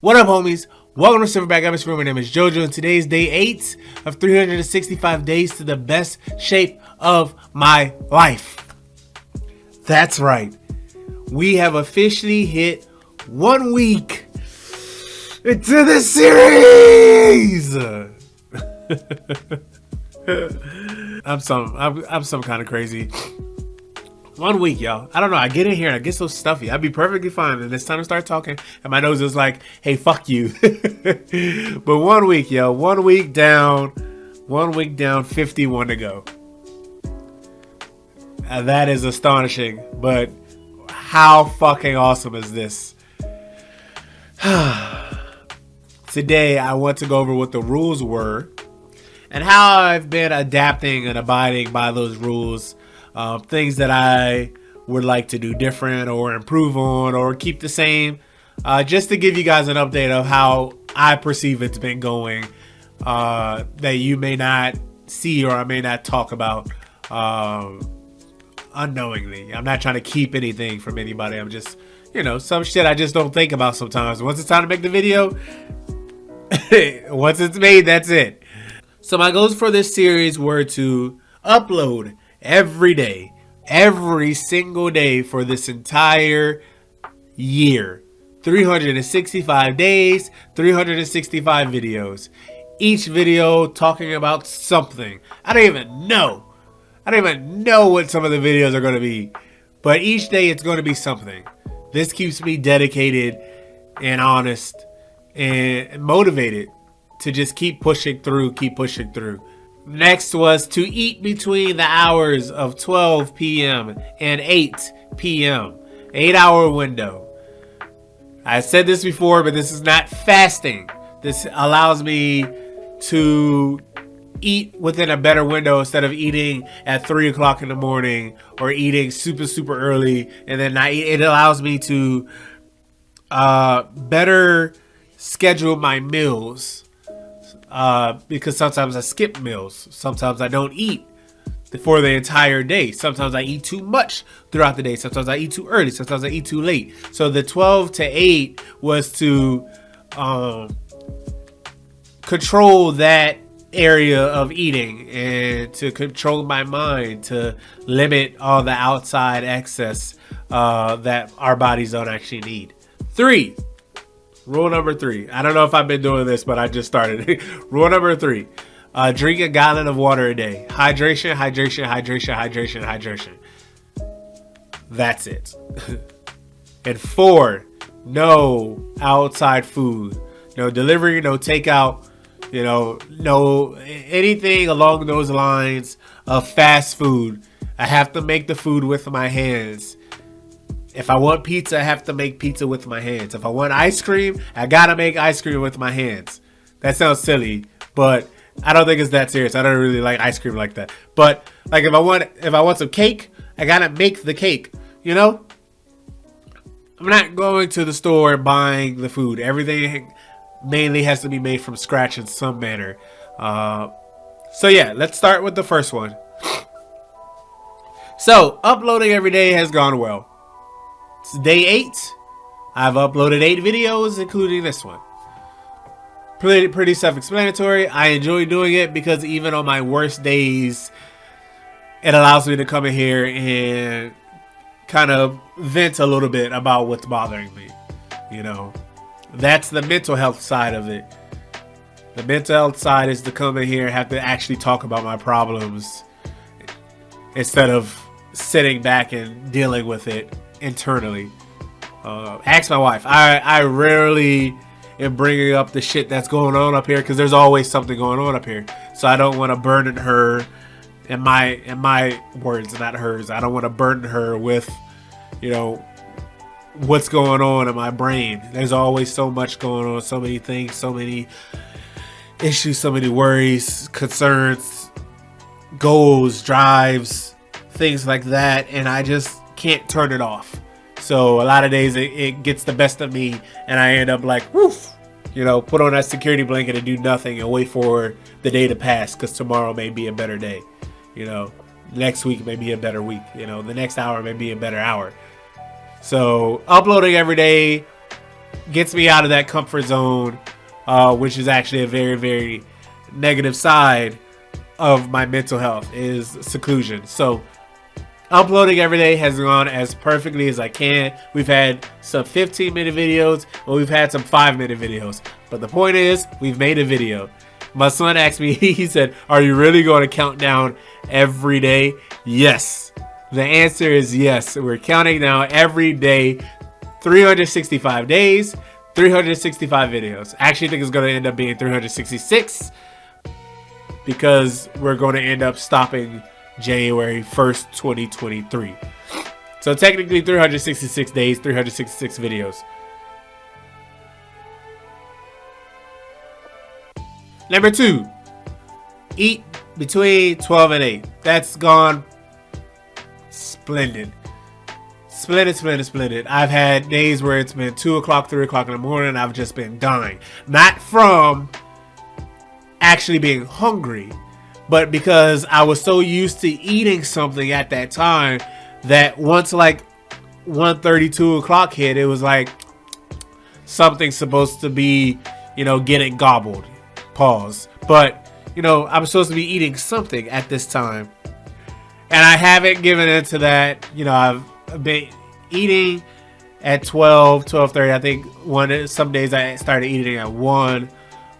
What up, homies? Welcome to Silverback Atmosphere. My name is JoJo, and today is day 8 of 365 days to the best shape of my life. That's right. We have officially hit 1 week into this series. I'm some kind of crazy. 1 week, y'all. I don't know. I get in here and I get so stuffy. I'd be perfectly fine. And it's time to start talking. And my nose is like, hey, fuck you. But 1 week, yo. 1 week down. 1 week down, 51 to go. That is astonishing. But how fucking awesome is this? Today, I want to go over what the rules were and how I've been adapting and abiding by those rules. Things that I would like to do different or improve on or keep the same, just to give you guys an update of how I perceive it's been going, that you may not see or I may not talk about unknowingly. I'm not trying to keep anything from anybody. I'm just, some shit I just don't think about sometimes. Once it's time to make the video, once it's made, that's it. So my goals for this series were to upload every day, every single day for this entire year. 365 days, 365 videos. Each video talking about something. I don't even know what some of the videos are going to be. But each day it's going to be something. This keeps me dedicated and honest and motivated to just keep pushing through. Next was to eat between the hours of 12 p.m. and 8 p.m. 8-hour window. I said this before, but this is not fasting. This allows me to eat within a better window instead of eating at 3 o'clock in the morning or eating super early and then not eat. It allows me to better schedule my meals. Because sometimes I skip meals. Sometimes I don't eat for the entire day. Sometimes I eat too much throughout the day. Sometimes I eat too early. Sometimes I eat too late. So the 12 to 8 was to control that area of eating and to control my mind, to limit all the outside excess that our bodies don't actually need. Rule number 3. I don't know if I've been doing this, but I just started. Rule number 3. Drink a gallon of water a day. Hydration. That's it. And 4. No outside food. No delivery, no takeout. No anything along those lines of fast food. I have to make the food with my hands. If I want pizza, I have to make pizza with my hands. If I want ice cream, I gotta make ice cream with my hands. That sounds silly, but I don't think it's that serious. I don't really like ice cream like that. But like if I want some cake, I gotta make the cake. I'm not going to the store and buying the food. Everything mainly has to be made from scratch in some manner. So yeah, let's start with the first one. So uploading every day has gone well. It's day 8. I've uploaded 8 videos, including this one. Pretty self-explanatory. I enjoy doing it because even on my worst days, it allows me to come in here and kind of vent a little bit about what's bothering me. That's the mental health side of it. The mental health side is to come in here and have to actually talk about my problems instead of sitting back and dealing with it internally. Ask my wife. I rarely am bringing up the shit that's going on up here because there's always something going on up here. So I don't want to burden her, in my words, not hers. I don't want to burden her with, what's going on in my brain. There's always so much going on, so many things, so many issues, so many worries, concerns, goals, drives, things like that, and I just can't turn it off. So a lot of days it gets the best of me and I end up like, woof, put on that security blanket and do nothing and wait for the day to pass because tomorrow may be a better day. Next week may be a better week. The next hour may be a better hour. So uploading every day gets me out of that comfort zone, which is actually a very, very negative side of my mental health, is seclusion. So uploading every day has gone as perfectly as I can. We've had some 15-minute videos, or we've had some 5-minute videos. But the point is, we've made a video. My son asked me, he said, "Are you really going to count down every day?" Yes. The answer is yes. We're counting down every day, 365 days, 365 videos. I actually think it's going to end up being 366 because we're going to end up stopping January 1st, 2023. So technically 366 days, 366 videos. Number 2, eat between 12 and 8. That's gone splendid. Splendid. I've had days where it's been 2 o'clock, 3 o'clock in the morning. I've just been dying. Not from actually being hungry, but because I was so used to eating something at that time that once like 1:30, 2 o'clock hit, it was like something's supposed to be, getting gobbled. Pause. But, I'm supposed to be eating something at this time. And I haven't given into that. I've been eating at 12, 12:30. I think some days I started eating at 1.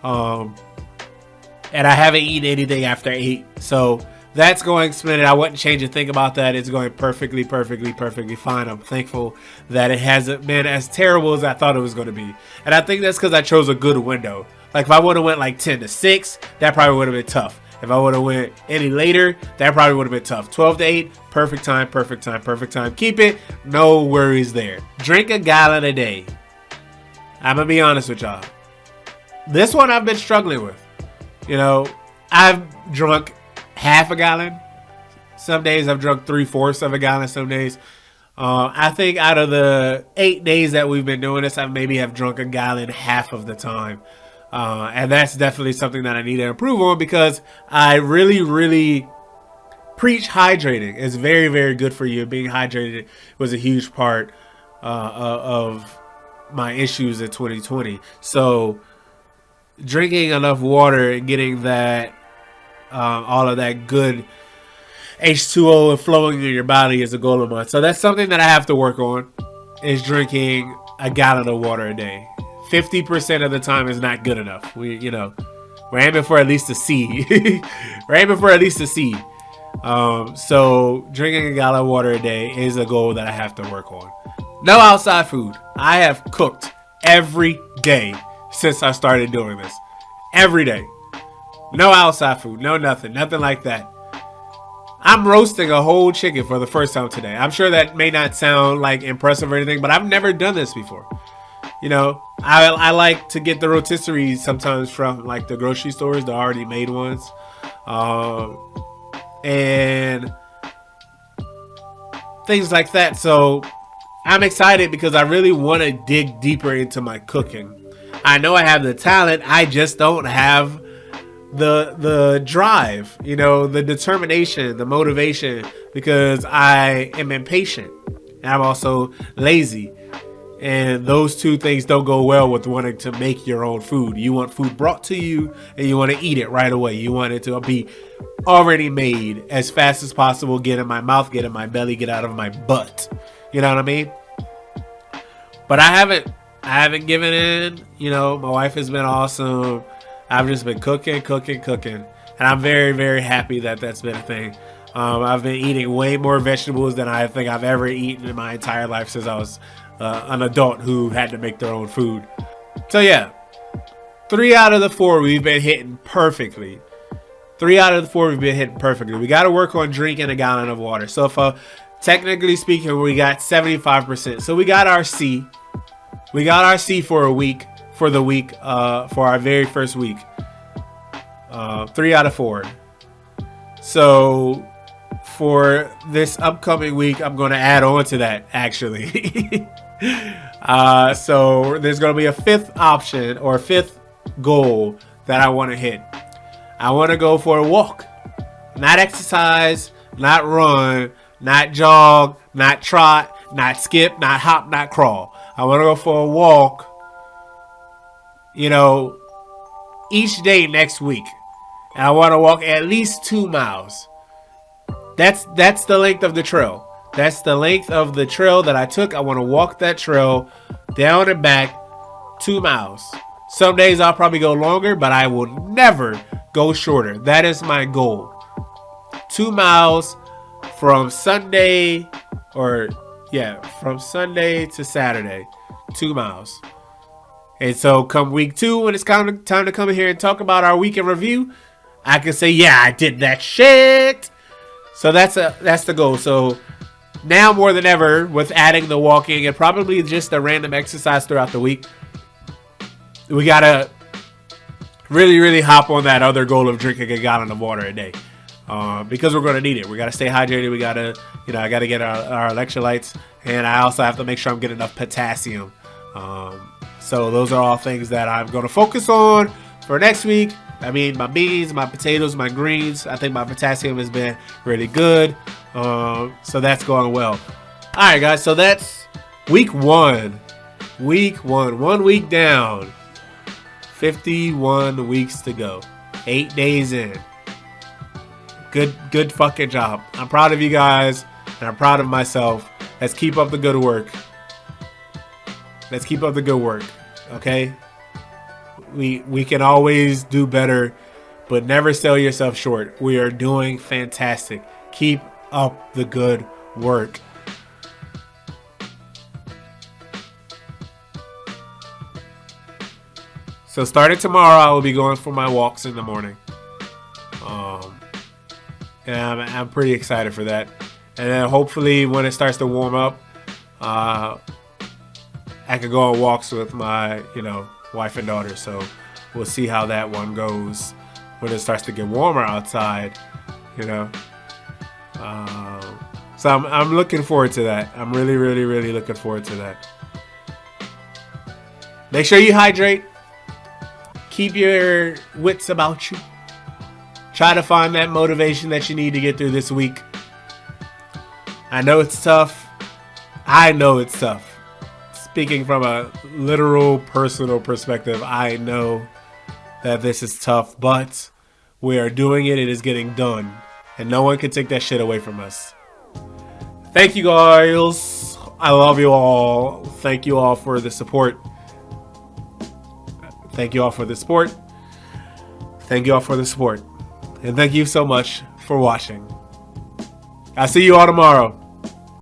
And I haven't eaten anything after 8. So that's going splendid. I wouldn't change a thing about that. It's going perfectly fine. I'm thankful that it hasn't been as terrible as I thought it was going to be. And I think that's because I chose a good window. Like if I would have went like 10 to 6, that probably would have been tough. If I would have went any later, that probably would have been tough. 12 to 8, perfect time. Keep it, no worries there. Drink a gallon a day. I'm going to be honest with y'all. This one I've been struggling with. I've drunk half a gallon. Some days I've drunk 3/4 of a gallon. Some days. I think out of the 8 days that we've been doing this, I maybe have drunk a gallon half of the time. And that's definitely something that I need to improve on because I really preach hydrating. It's very, very good for you. Being hydrated was a huge part of my issues in 2020. So drinking enough water and getting that all of that good H2O and flowing in your body is a goal of mine. So that's something that I have to work on, is drinking a gallon of water a day. 50% of the time is not good enough. We're aiming for at least a C. We're aiming for at least a C. So drinking a gallon of water a day is a goal that I have to work on. No outside food. I have cooked every day since I started doing this. Every day. No outside food. No nothing. Nothing like that. I'm roasting a whole chicken for the first time today. I'm sure that may not sound like impressive or anything, but I've never done this before. I like to get the rotisseries sometimes from like the grocery stores, the already made ones. And things like that. So I'm excited because I really want to dig deeper into my cooking. I know I have the talent. I just don't have the drive, the determination, the motivation, because I am impatient and I'm also lazy. And those two things don't go well with wanting to make your own food. You want food brought to you and you want to eat it right away. You want it to be already made as fast as possible. Get in my mouth, get in my belly, get out of my butt. You know what I mean? But I haven't given in. My wife has been awesome. I've just been cooking. And I'm very, very happy that that's been a thing. I've been eating way more vegetables than I think I've ever eaten in my entire life since I was an adult who had to make their own food. So yeah, 3 out of the 4 we've been hitting perfectly. 3 out of the 4 we've been hitting perfectly. We got to work on drinking a gallon of water. So technically speaking, we got 75%. So we got our C. We got our C for a week, for our very first week. 3 out of 4. So for this upcoming week, I'm going to add on to that, actually. So there's going to be a 5th option or 5th goal that I want to hit. I want to go for a walk. Not exercise, not run, not jog, not trot, not skip, not hop, not crawl. I want to go for a walk you know, each day next week. And I want to walk at least 2 miles. That's the length of the trail. That's the length of the trail that I took. I want to walk that trail down and back 2 miles. Some days I'll probably go longer, but I will never go shorter. That is my goal. 2 miles from Sunday from Sunday to Saturday. 2 miles. And so come week 2, when it's time to come in here and talk about our week in review, I can say, yeah, I did that shit. So that's the goal. So now more than ever, with adding the walking and probably just a random exercise throughout the week, we gotta really, really hop on that other goal of drinking a gallon of water a day, because we're gonna need it. We gotta stay hydrated. We gotta, I gotta get our electrolytes, and I also have to make sure I'm getting enough potassium. So those are all things that I'm gonna focus on for next week. I mean, my beans, my potatoes, my greens. I think my potassium has been really good. So that's going well. All right, guys. So that's week 1. Week 1. 1 week down. 51 weeks to go. 8 days in. Good fucking job. I'm proud of you guys, and I'm proud of myself. Let's keep up the good work. Let's keep up the good work. Okay? We can always do better, but never sell yourself short. We are doing fantastic. Keep up the good work. So starting tomorrow, I will be going for my walks in the morning. And I'm pretty excited for that. And then hopefully when it starts to warm up, I can go on walks with my, wife and daughter. So we'll see how that one goes when it starts to get warmer outside, So I'm looking forward to that. I'm really, really, really looking forward to that. Make sure you hydrate. Keep your wits about you. Try to find that motivation that you need to get through this week. I know it's tough. Speaking from a literal, personal perspective, I know that this is tough, but we are doing it. It is getting done. And no one can take that shit away from us. Thank you, guys. I love you all. Thank you all for the support. Thank you all for the support. Thank you all for the support. And thank you so much for watching. I'll see you all tomorrow.